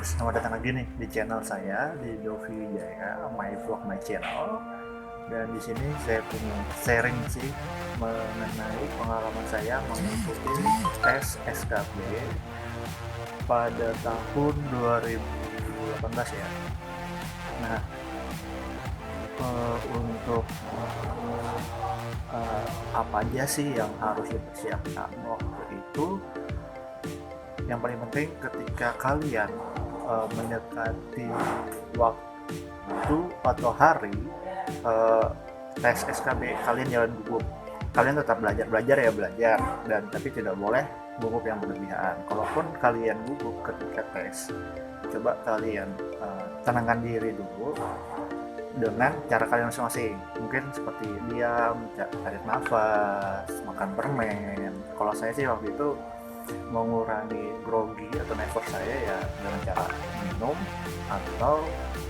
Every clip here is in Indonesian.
Selamat datang lagi nih di channel saya di Dovi Wijaya, my vlog my channel. Dan di sini saya punya sharing sih mengenai pengalaman saya mengikuti tes SKB pada tahun 2018 ya. Nah, untuk apa aja sih yang harus dipersiapkan waktu itu? Yang paling penting ketika kalian mendekati waktu atau hari uh, tes SKB, kalian jangan gugup. Kalian tetap belajar ya belajar, dan tapi tidak boleh gugup yang berlebihan. Kalaupun kalian gugup ketika tes, coba kalian tenangkan diri dulu dengan cara kalian masing-masing. Mungkin seperti diam, tarik nafas, makan permen. Kalau saya sih waktu itu mengurangi grogi atau never saya ya dengan cara minum atau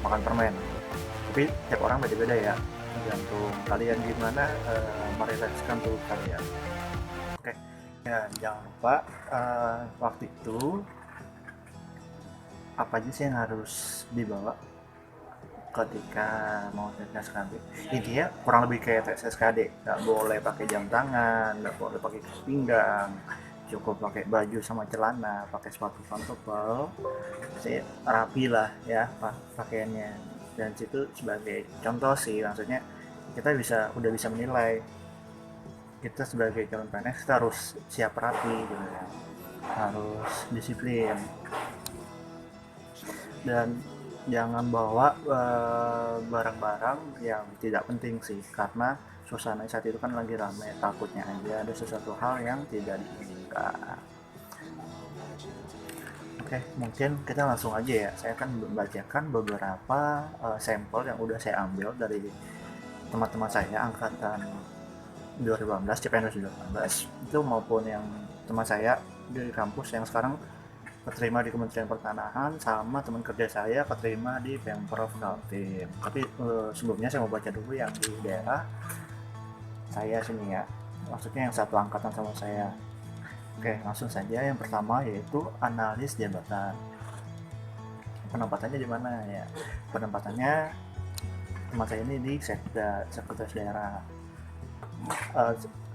makan permen. Tapi tiap orang beda-beda ya, tergantung kalian gimana merilekskan tubuh kalian. Oke, ya jangan lupa waktu itu apa aja sih yang harus dibawa ketika mau tes SKD. Intinya kurang lebih kayak tes SKD, nggak boleh pakai jam tangan, nggak boleh pakai pinggang, cukup pakai baju sama celana, pakai sepatu pantopel, sih rapi lah ya pakaiannya. Dan situ sebagai contoh sih, maksudnya kita udah bisa menilai kita sebagai calon PNS kita harus siap rapi gitu ya, harus disiplin, dan jangan bawa barang-barang yang tidak penting sih, karena suasana saat itu kan lagi ramai, takutnya aja ada sesuatu hal yang tidak diinginkan. Oke, mungkin kita langsung aja ya. Saya akan membacakan beberapa sampel yang udah saya ambil dari teman-teman saya angkatan 2018, CPNS 2018 itu, maupun yang teman saya di kampus yang sekarang keterima di Kementerian Pertanahan, sama teman kerja saya keterima di Pemprov Kaltim. Tapi sebelumnya saya mau baca dulu yang di daerah saya sini ya, maksudnya yang satu angkatan sama saya. Oke, langsung saja. Yang pertama yaitu analis jabatan. Penempatannya di mana ya? Penempatannya teman saya ini di sekretaris daerah.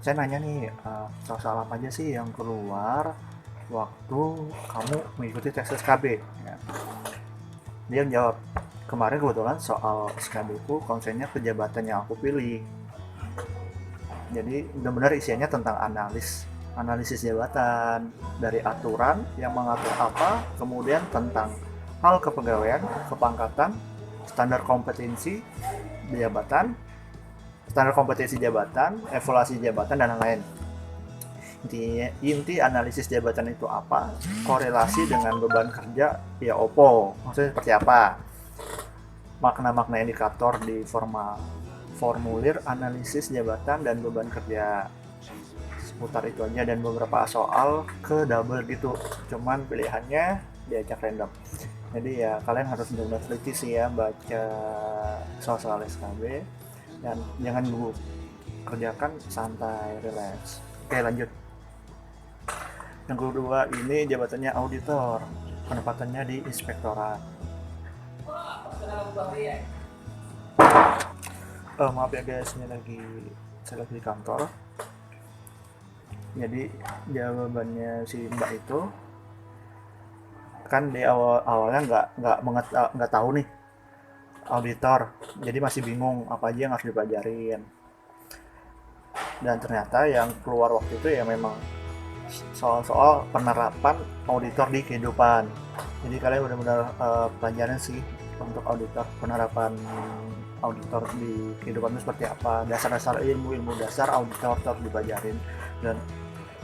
Saya nanya nih, soal-soal apa aja sih yang keluar waktu kamu mengikuti tes SKB ya. Dia menjawab, kemarin kebetulan soal SKB ku konsennya ke jabatan yang aku pilih. Jadi benar-benar isinya tentang analisis jabatan, dari aturan yang mengatur apa, kemudian tentang hal kepegawaian, kepangkatan, standar kompetensi jabatan, evaluasi jabatan, dan lain-lain. Inti analisis jabatan itu apa, korelasi dengan beban kerja ya opo, maksudnya seperti apa, makna-makna indikator di formulir analisis jabatan dan beban kerja, seputar itu aja. Dan beberapa soal ke double gitu, cuman pilihannya diacak random. Jadi ya kalian harus benar-benar teliti sih ya baca soal-soal SKB, dan jangan dulu, kerjakan santai, relax. Oke, lanjut. Yang kedua ini jabatannya auditor, penempatannya di inspektorat. Maaf ya guys, ini saya lagi di kantor. Jadi jawabannya si Mbak itu kan di awalnya nggak tahu nih auditor, jadi masih bingung apa aja yang harus dipelajarin. Dan ternyata yang keluar waktu itu ya memang soal-soal penerapan auditor di kehidupan. Jadi kalian benar-benar pelajaran sih untuk auditor, penerapan auditor di kehidupan itu seperti apa, dasar-dasar ilmu dasar auditor harus dipelajarin, dan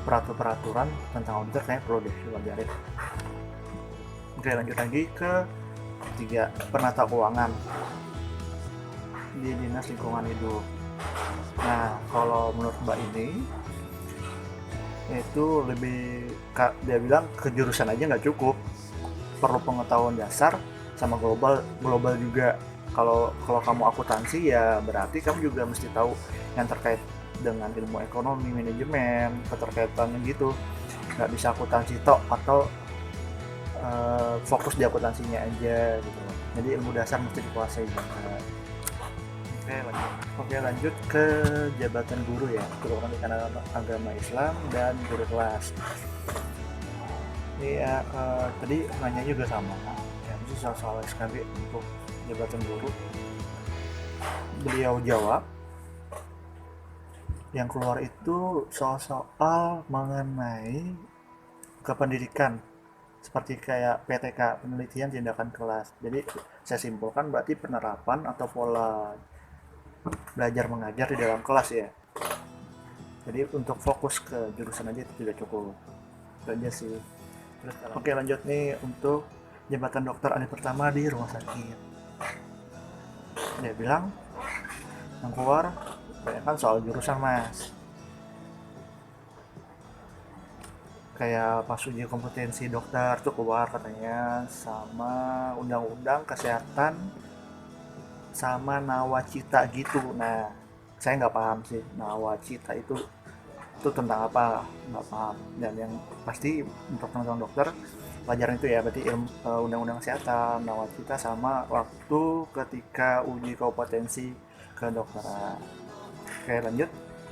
peraturan tentang auditor kayaknya perlu dipelajarin. Oke, lanjut lagi ke ketiga, penata keuangan di Dinas Lingkungan Hidup. Nah, kalau menurut Mbak ini itu lebih, dia bilang kejurusan aja nggak cukup, perlu pengetahuan dasar sama global juga. Kalau kamu akuntansi ya berarti kamu juga mesti tahu yang terkait dengan ilmu ekonomi, manajemen, keterkaitannya gitu. Nggak bisa akuntansi tok atau fokus di akuntansinya aja gitu. Jadi ilmu dasar mesti dikuasai juga. Oke, lanjut ke jabatan guru ya, guru agama Islam dan guru kelas. Ini ya, tadi nanya juga sama ya, itu soal SKB untuk jabatan guru. Beliau jawab yang keluar itu soal-soal mengenai kependidikan seperti kayak PTK, penelitian tindakan kelas. Jadi saya simpulkan berarti penerapan atau pola belajar mengajar di dalam kelas ya. Jadi untuk fokus ke jurusan aja itu tidak cukup. Itu aja sih. Terus, oke, lanjut nih untuk jabatan dokter ahli pertama di rumah sakit. Dia bilang yang keluar banyak kan soal jurusan mas, kayak pas uji kompetensi dokter tuh keluar katanya, sama undang-undang kesehatan sama nawacita gitu. Nah, saya nggak paham sih nawacita itu tentang apa, nggak paham. Dan yang pasti untuk teman-teman dokter pelajaran itu ya berarti ilmu undang-undang kesehatan, nawacita, sama waktu ketika uji kompetensi kedokteran. Oke, lanjut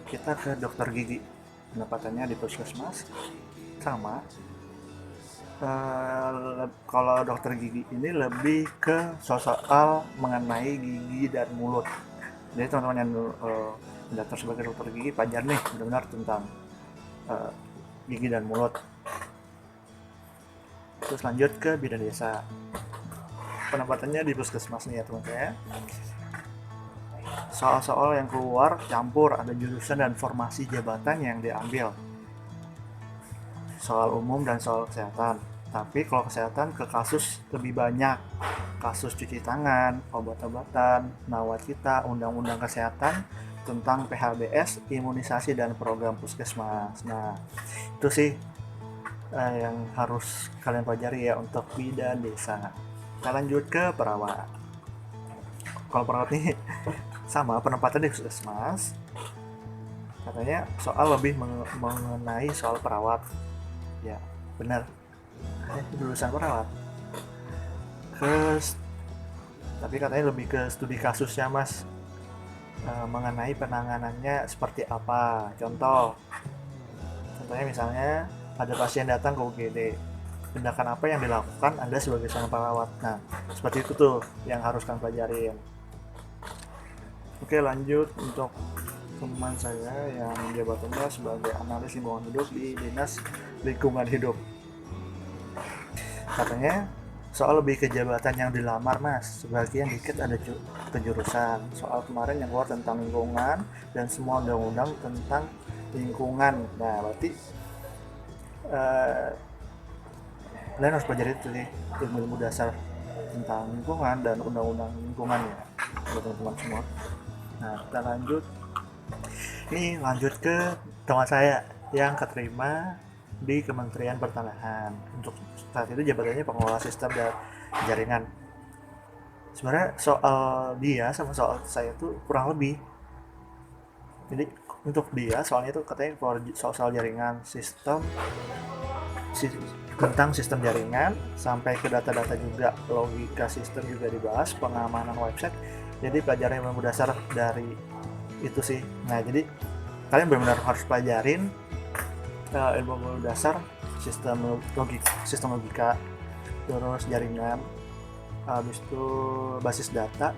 kita ke dokter gigi. Pendapatannya di puskesmas sama. Kalau dokter gigi ini lebih ke soal mengenai gigi dan mulut. Jadi teman-teman yang mendaftar sebagai dokter gigi pelajar nih benar-benar tentang gigi dan mulut. Terus lanjut ke bidan desa. Penempatannya di puskesmas nih ya teman saya. Soal-soal yang keluar campur, ada jurusan dan formasi jabatan yang diambil. Soal umum dan soal kesehatan. Tapi kalau kesehatan ke kasus lebih banyak. Kasus cuci tangan, obat-obatan, nawacita, undang-undang kesehatan tentang PHBS, imunisasi dan program puskesmas. Nah, itu sih yang harus kalian pelajari ya untuk bidan desa. Kita lanjut ke perawat. Kalau perawat nih sama penempatan di puskesmas, katanya soal lebih mengenai soal perawat. Ya, benar. Jurusan perawat. Tapi katanya lebih ke studi kasusnya mas, mengenai penanganannya seperti apa. Contohnya misalnya ada pasien datang ke UGD, tindakan apa yang dilakukan Anda sebagai seorang perawat. Nah, seperti itu tuh yang harus kalian pelajarin. Oke, lanjut untuk teman saya yang jabatannya sebagai analis lingkungan hidup di Dinas Lingkungan Hidup. Katanya soal lebih ke jabatan yang dilamar mas, sebagian dikit ada kejurusan. Soal kemarin yang keluar tentang lingkungan dan semua undang-undang tentang lingkungan. Nah, berarti kalian harus pelajari itu sih, ilmu-ilmu dasar tentang lingkungan dan undang-undang lingkungan ya buat teman-teman semua. Nah, kita lanjut ke teman saya yang keterima di Kementerian Pertanahan. Untuk saat itu jabatannya pengelola sistem dan jaringan. Sebenarnya soal dia sama soal saya tuh kurang lebih. Jadi untuk dia soalnya itu katanya soal jaringan, tentang sistem jaringan sampai ke data-data juga, logika sistem juga dibahas, pengamanan website. Jadi pelajaran yang berdasar dari itu sih. Nah, jadi kalian benar-benar harus pelajarin ilmu dasar sistem logika, terus jaringan, habis itu basis data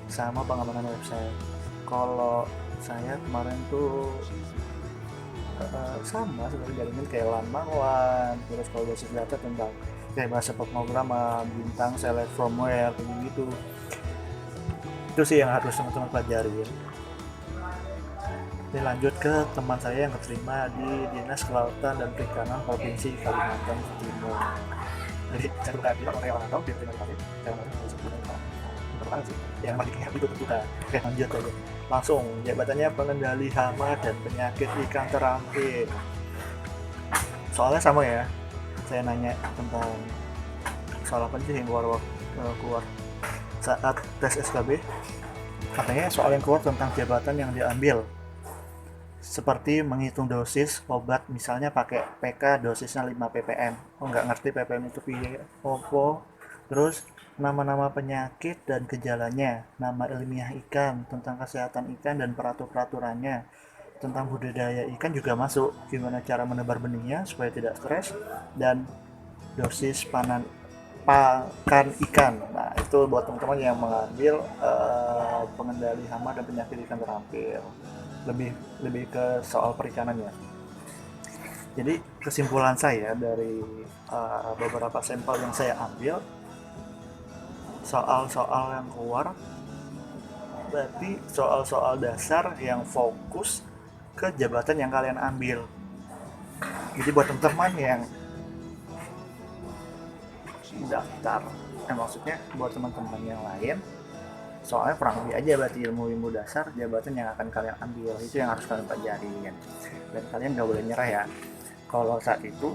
sama pengamanan website. Kalau saya kemarin tuh sama seperti jaringan kayak LAN, terus kalau basis data tentang kayak bahasa pemrograman, bintang, select firmware, kayak gitu. Itu sih yang harus teman-teman pelajarin. Ini lanjut ke teman saya yang keterima di Dinas Kelautan dan Perikanan Provinsi Kalimantan Timur. Jadi saya bukan bilang orang yang tahu dia terima kasih. Saya mau sih yang paling kayak itu kita. Oke, lanjut aja. Langsung jabatannya pengendali hama dan penyakit ikan terampil. Soalnya sama ya. Saya nanya tentang soal apa sih yang keluar saat tes SKB. Katanya soal yang keluar tentang jabatan yang diambil. seperti menghitung dosis obat, misalnya pakai PK dosisnya 5 ppm. Oh, nggak ngerti ppm itu piye opo. Terus nama-nama penyakit dan gejalanya, nama ilmiah ikan, tentang kesehatan ikan dan peraturannya, tentang budidaya ikan juga masuk, gimana cara menebar benihnya supaya tidak stres, dan dosis pakan ikan. Nah, itu buat teman-teman yang mengambil pengendali hama dan penyakit ikan terampil. Lebih ke soal perikanannya. Jadi kesimpulan saya dari beberapa sampel yang saya ambil, soal-soal yang keluar berarti soal-soal dasar yang fokus ke jabatan yang kalian ambil. Jadi buat teman-teman yang daftar, maksudnya buat teman-teman yang lain, soalnya kurang lebih aja berarti ilmu-ilmu dasar jabatan yang akan kalian ambil, itu yang harus kalian pelajarin. Dan kalian gak boleh nyerah ya. Kalau saat itu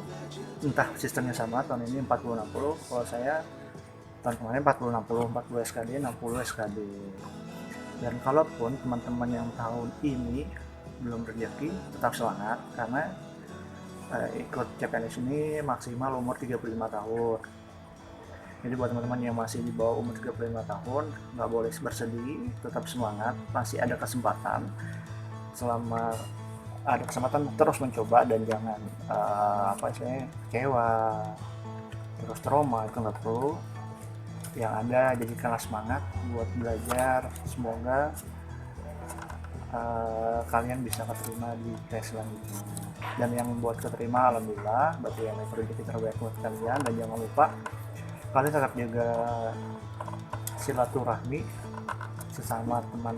entah sistemnya sama, tahun ini 40-60, kalau saya tahun kemarin 40-60, 40 SKD, 60 SKD. Dan kalaupun teman-teman yang tahun ini belum rezeki, tetap semangat, karena ikut CPNS ini maksimal umur 35 tahun. Jadi buat teman-teman yang masih di bawah umur 35 tahun, nggak boleh bersedih, tetap semangat, masih ada kesempatan. Selama ada kesempatan terus mencoba, dan jangan kecewa, terus trauma, itu nggak perlu. Yang ada jadikanlah semangat buat belajar. Semoga kalian bisa keterima di tes selanjutnya. Dan yang buat keterima, alhamdulillah, berarti yang rezeki terbaik buat kalian. Dan jangan lupa kalian tetap jaga silaturahmi sesama teman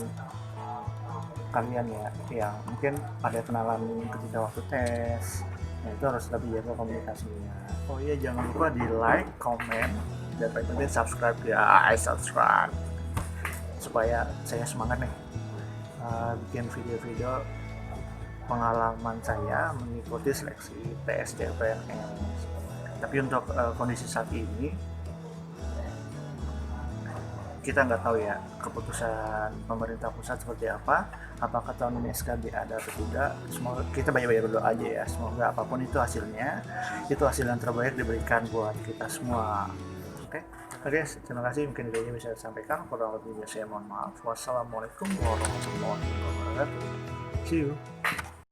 kalian ya, yang mungkin ada kenalan ketika waktu tes. Nah, itu harus lebih jaga komunikasinya. Oh iya, jangan lupa di like, komen, dan paling penting subscribe ya, subscribe supaya saya semangat nih bikin video-video pengalaman saya mengikuti seleksi tes CPNS. Tapi untuk kondisi saat ini kita nggak tahu ya keputusan pemerintah pusat seperti apa, apakah tahun ini SKB ada atau tidak. Semoga kita banyak-banyak berdoa aja ya, semoga apapun itu hasilnya, itu hasil yang terbaik diberikan buat kita semua. Oke, terima kasih, mungkin itu aja bisa disampaikan. Kurang lebihnya saya mohon maaf. Wassalamualaikum warahmatullahi wabarakatuh. See you.